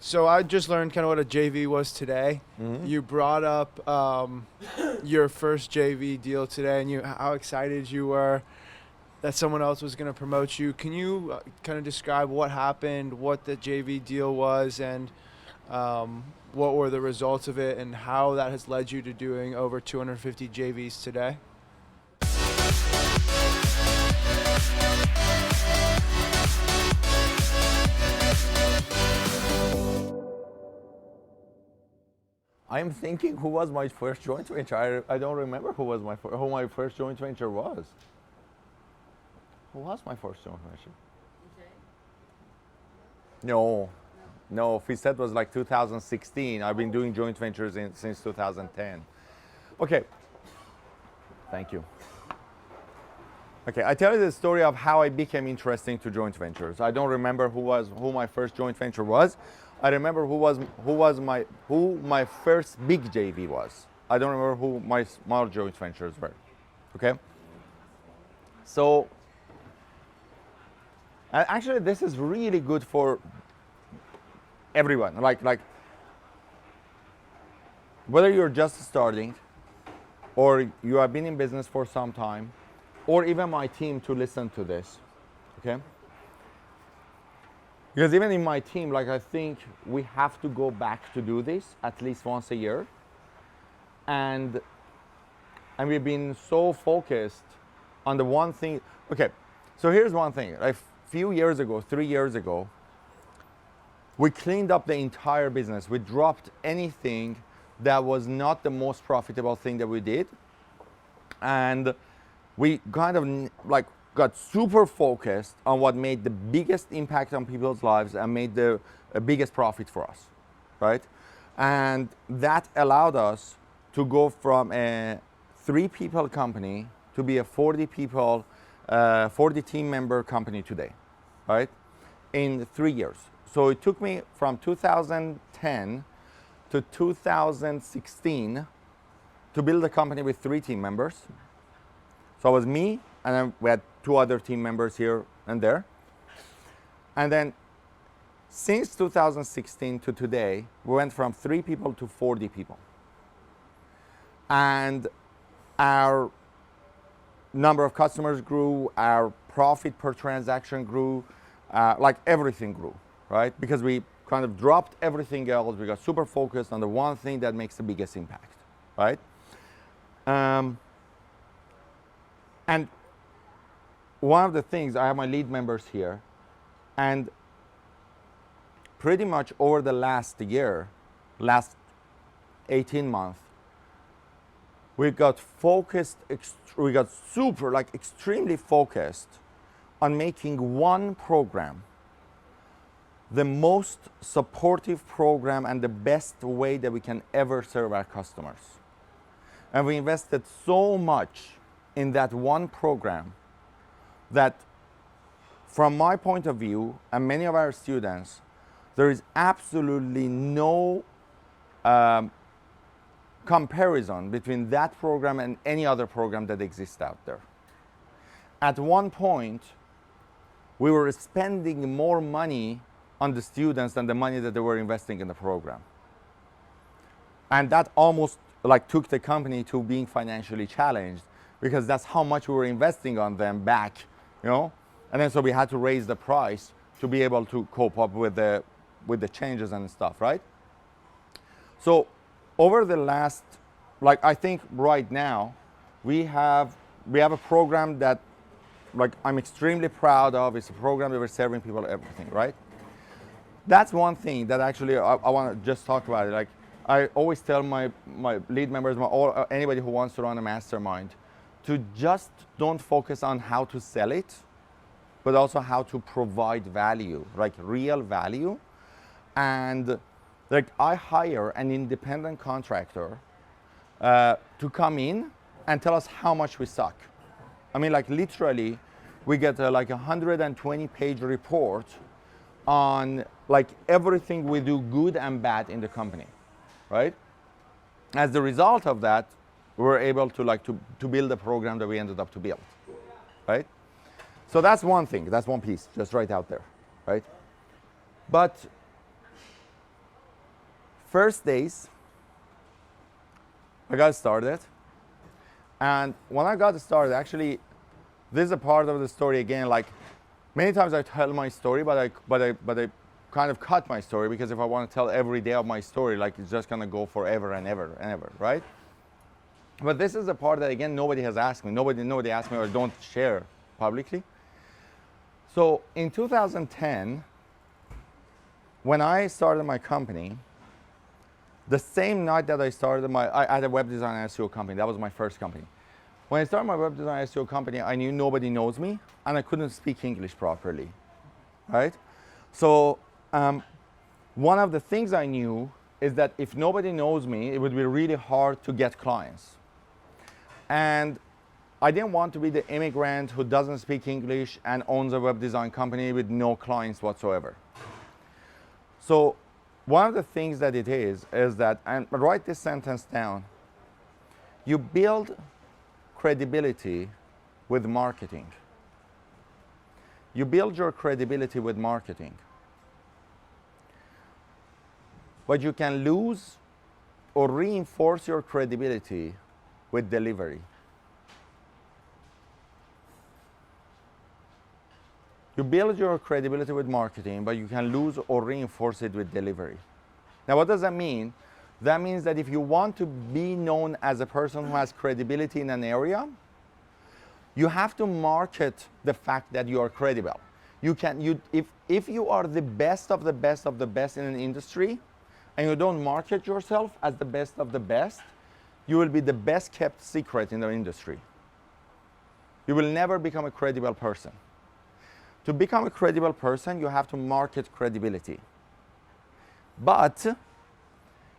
So I just learned kind of what a JV was today. You brought up your first JV deal today, and how excited you were that someone else was going to promote you. Can you kind of describe what happened, what the JV deal was, and what were the results of it, and how that has led you to doing over 250 JVs today? I'm thinking who was my first joint venture. I don't remember who my first joint venture was. Who was my first joint venture? No, no. Fiset was like 2016. I've been doing joint ventures since 2010. Okay, thank you. Okay, I tell you the story of how I became interesting to joint ventures. I don't remember who my first joint venture was. I remember who my first big JV was. I don't remember who my small joint ventures were. Okay. So, and actually, this is really good for everyone. Like whether you're just starting, or you have been in business for some time, or even my team to listen to this. Okay. Because even in my team, like I think we have to go back to do this at least once a year. And we've been so focused on the one thing. Okay, so here's one thing. Like a few years ago, 3 years ago, we cleaned up the entire business. We dropped anything that was not the most profitable thing that we did. And we kind of like got super focused on what made the biggest impact on people's lives and made the biggest profit for us, right? And that allowed us to go from a 3-people company to be a 40 people, 40 team member company today, right? In 3 years. So it took me from 2010 to 2016 to build a company with 3 team members. So it was me, and then we had 2 other team members here and there. And then since 2016 to today, we went from 3 people to 40 people. And our number of customers grew, our profit per transaction grew, like everything grew, right? Because we kind of dropped everything else. We got super focused on the one thing that makes the biggest impact, right? And one of the things, I have my lead members here, and pretty much over the last year, last 18 months, we got focused, we got super, like extremely focused on making one program the most supportive program and the best way that we can ever serve our customers. And we invested so much in that one program that, from my point of view and many of our students, there is absolutely no comparison between that program and any other program that exists out there. At one point, we were spending more money on the students than the money that they were investing in the program. And that almost like took the company to being financially challenged, because that's how much we were investing on them back, you know? And then so we had to raise the price to be able to cope up with the changes and stuff, right? So over the last, like I think right now, we have a program that like I'm extremely proud of. It's a program that we're serving people everything, right? That's one thing that actually I want to just talk about it. Like I always tell my lead members, or anybody who wants to run a mastermind, to just don't focus on how to sell it, but also how to provide value, like real value. And like I hire an independent contractor to come in and tell us how much we suck. I mean, like literally, we get like 120-page report on like everything we do good and bad in the company, right? As the result of that, we were able to build a program that we ended up to build, right? So that's one thing, that's one piece, just right out there, right? But first days, I got started. And when I got started, actually, this is a part of the story again. Like many times I tell my story, but I kind of cut my story, because if I want to tell every day of my story, like it's just gonna go forever and ever and ever, right? But this is the part that again nobody has asked me. Nobody asked me or don't share publicly. So in 2010, when I started my company, the same night that I started I had a web design and SEO company. That was my first company. When I started my web design and SEO company, I knew nobody knows me and I couldn't speak English properly, right? So one of the things I knew is that if nobody knows me, it would be really hard to get clients. And I didn't want to be the immigrant who doesn't speak English and owns a web design company with no clients whatsoever. So one of the things that it is that, and write this sentence down, you build credibility with marketing. You build your credibility with marketing. But you can lose or reinforce your credibility with delivery. You build your credibility with marketing, but you can lose or reinforce it with delivery. Now, what does that mean? That means that if you want to be known as a person who has credibility in an area, you have to market the fact that you are credible. If you are the best of the best of the best in an industry, and you don't market yourself as the best of the best, you will be the best kept secret in the industry. You will never become a credible person. To become a credible person, you have to market credibility. But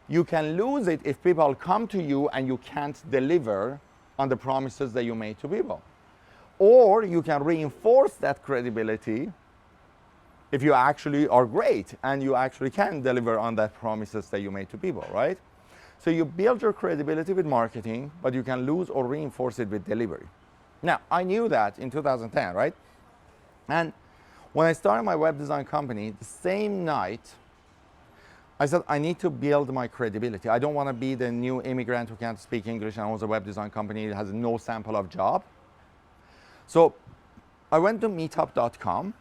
you can lose it if people come to you and you can't deliver on the promises that you made to people. Or you can reinforce that credibility if you actually are great and you actually can deliver on that promises that you made to people, right? So you build your credibility with marketing, but you can lose or reinforce it with delivery. Now, I knew that in 2010, right? And when I started my web design company, the same night, I said, I need to build my credibility. I don't want to be the new immigrant who can't speak English and owns a web design company that has no sample of job. So I went to meetup.com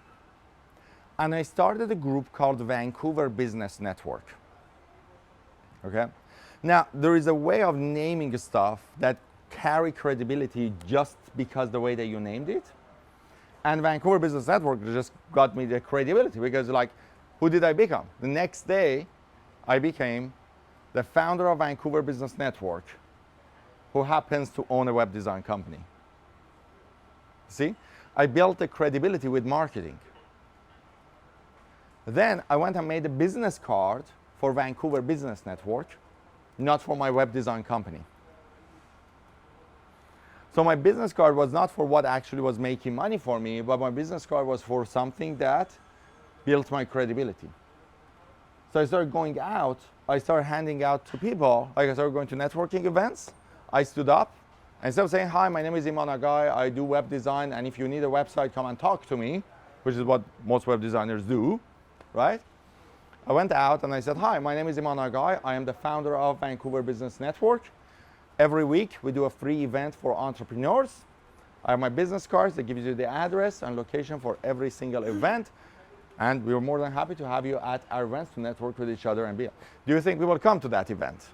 and I started a group called Vancouver Business Network. Okay? Now, there is a way of naming stuff that carry credibility just because the way that you named it. And Vancouver Business Network just got me the credibility, because like, who did I become? The next day, I became the founder of Vancouver Business Network, who happens to own a web design company. See? I built the credibility with marketing. Then I went and made a business card for Vancouver Business Network, not for my web design company. So my business card was not for what actually was making money for me, but my business card was for something that built my credibility. So I started going out, I started handing out to people, like I started going to networking events. I stood up, and instead of saying, hi, my name is Iman Agai, I do web design, and if you need a website, come and talk to me, which is what most web designers do, right? I went out and I said, hi, my name is Iman Agai, I am the founder of Vancouver Business Network. Every week, we do a free event for entrepreneurs. I have my business cards that gives you the address and location for every single event. And we're more than happy to have you at our events to network with each other and be. Do you think we will come to that event?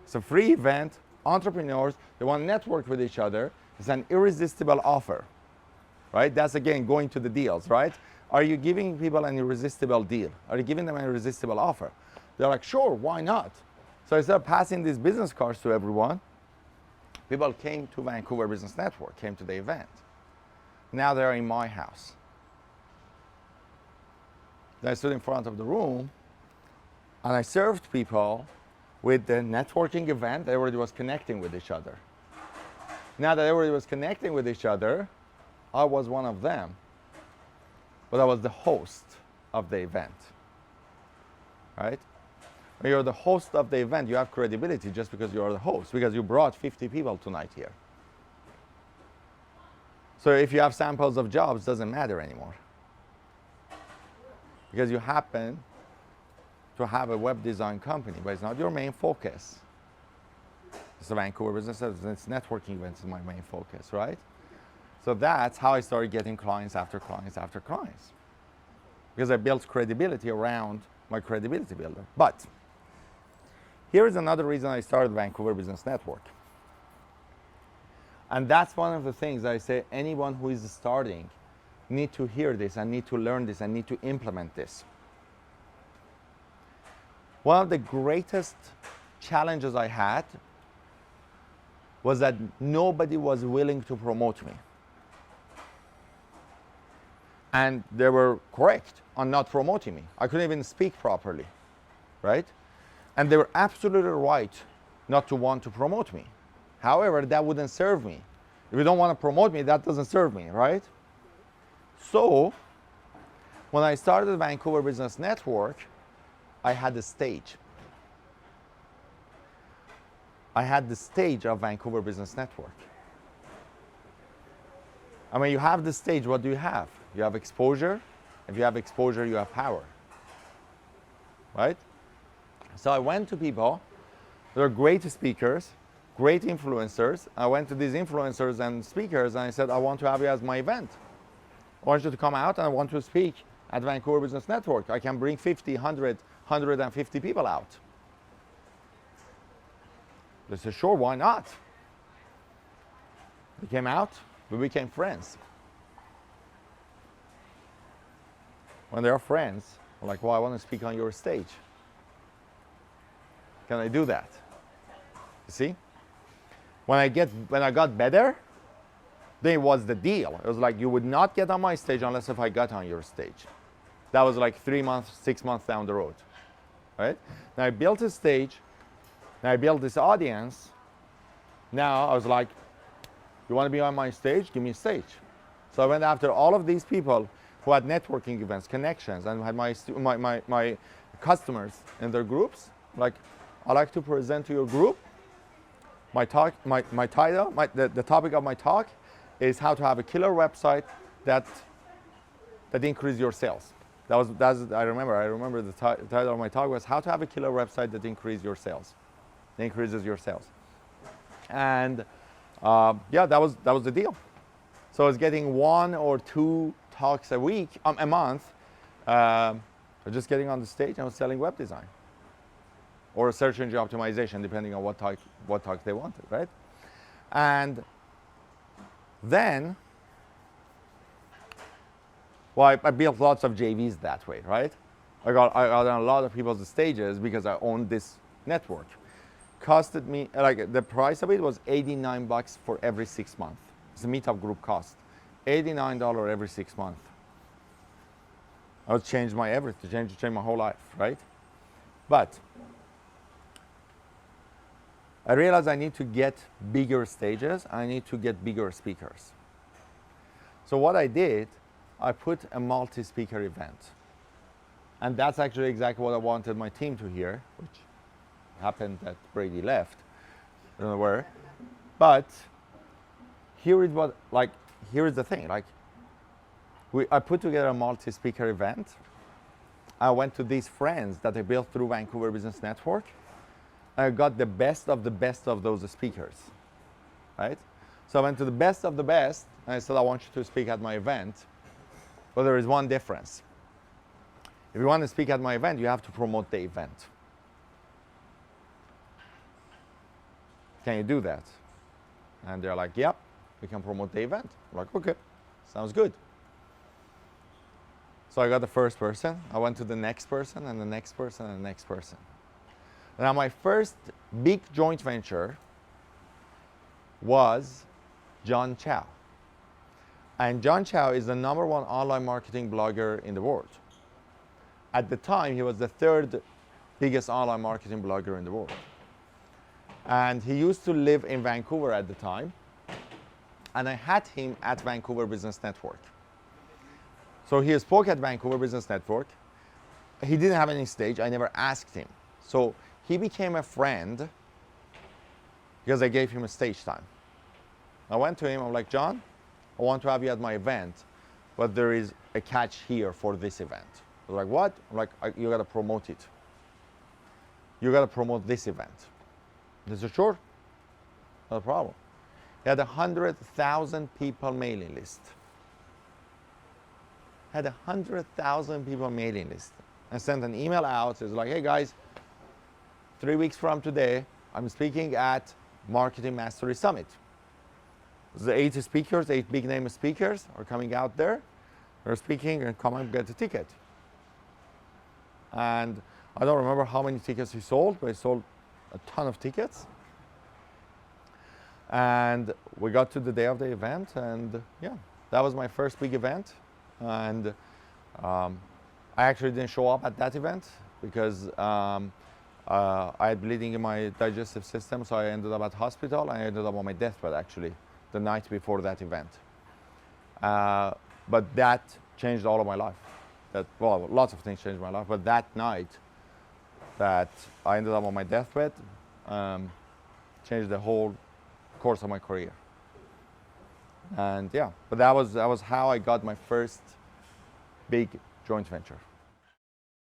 It's a free event, entrepreneurs, they want to network with each other. It's an irresistible offer, right? That's again, going to the deals, right? Are you giving people an irresistible deal? Are you giving them an irresistible offer? They're like, sure, why not? So I started passing these business cards to everyone. People came to Vancouver Business Network, came to the event. Now they're in my house. Then I stood in front of the room and I served people with the networking event. Everybody was connecting with each other. Now that everybody was connecting with each other, I was one of them. But I was the host of the event, right? When you're the host of the event, you have credibility just because you're the host, because you brought 50 people tonight here. So if you have samples of jobs, it doesn't matter anymore. Because you happen to have a web design company, but it's not your main focus. It's the Vancouver Business Network, it's networking events is my main focus, right? So that's how I started getting clients after clients after clients. Because I built credibility around my credibility builder. But here is another reason I started Vancouver Business Network. And that's one of the things I say anyone who is starting need to hear this and need to learn this and need to implement this. One of the greatest challenges I had was that nobody was willing to promote me. And they were correct on not promoting me. I couldn't even speak properly, right? And they were absolutely right not to want to promote me. However, that wouldn't serve me. If you don't want to promote me, that doesn't serve me, right? So, when I started Vancouver Business Network, I had a stage. I had the stage of Vancouver Business Network. I mean, you have the stage, what do you have? You have exposure. If you have exposure, you have power, right? So I went to people that are great speakers, great influencers. I went to these influencers and speakers and I said, I want to have you as my event. I want you to come out and I want to speak at Vancouver Business Network. I can bring 50, 100, 150 people out. They said, sure, why not? They came out, we became friends. When they are friends, I'm like, well, I want to speak on your stage. Can I do that? You see? When I got better, then it was the deal. It was like, you would not get on my stage unless if I got on your stage. That was like 3 months, 6 months down the road, right? Now I built a stage, now I built this audience. Now I was like, you want to be on my stage? Give me a stage. So I went after all of these people who had networking events, connections, and had my customers in their groups. Like, I like to present to your group. My talk, my title, the topic of my talk is how to have a killer website that increases your sales. I remember the title of my talk was how to have a killer website that increases your sales. And yeah, that was the deal. So I was getting 1 or 2 talks a week, a month. Just getting on the stage and I was selling web design or search engine optimization, depending on what talk they wanted, right? And then, well, I built lots of JVs that way, right? I got on a lot of people's stages because I owned this network. Costed me, like the price of it was $89 for every 6 months. It's a meetup group cost. $89 every 6 months. I would change my everything, change my whole life, right? But I realized I need to get bigger stages. I need to get bigger speakers. So what I did, I put a multi-speaker event. And that's actually exactly what I wanted my team to hear, which happened that Brady left. I don't know where. But here is the thing. I put together a multi-speaker event. I went to these friends that I built through Vancouver Business Network. I got the best of those speakers, right? So I went to the best of the best, and I said, I want you to speak at my event. But there is one difference. If you want to speak at my event, you have to promote the event. Can you do that? And they're like, yep, we can promote the event. I'm like, okay, sounds good. So I got the first person. I went to the next person and the next person and the next person. Now my first big joint venture was John Chow. And John Chow is the #1 online marketing blogger in the world. At the time, he was the 3rd biggest online marketing blogger in the world. And he used to live in Vancouver at the time. And I had him at Vancouver Business Network. So he spoke at Vancouver Business Network. He didn't have any stage. I never asked him. So he became a friend because I gave him a stage time. I went to him. I'm like, John, I want to have you at my event, but there is a catch here for this event. I was like, what? I'm like, you got to promote it. you got to promote this event. I said, sure, no problem. He had 100,000 people mailing list. Had 100,000 people mailing list. I sent an email out. It's like, hey guys, 3 weeks from today, I'm speaking at Marketing Mastery Summit. The 8 speakers, 8 big name speakers are coming out there. They're speaking, and come and get a ticket. And I don't remember how many tickets he sold, but he sold a ton of tickets. And we got to the day of the event, and yeah, that was my first big event. And I actually didn't show up at that event because I had bleeding in my digestive system, so I ended up at hospital. I ended up on my deathbed actually the night before that event. But that changed all of my life. Well, lots of things changed my life, but that night that I ended up on my deathbed changed the whole course of my career. And yeah, but that was how I got my first big joint venture.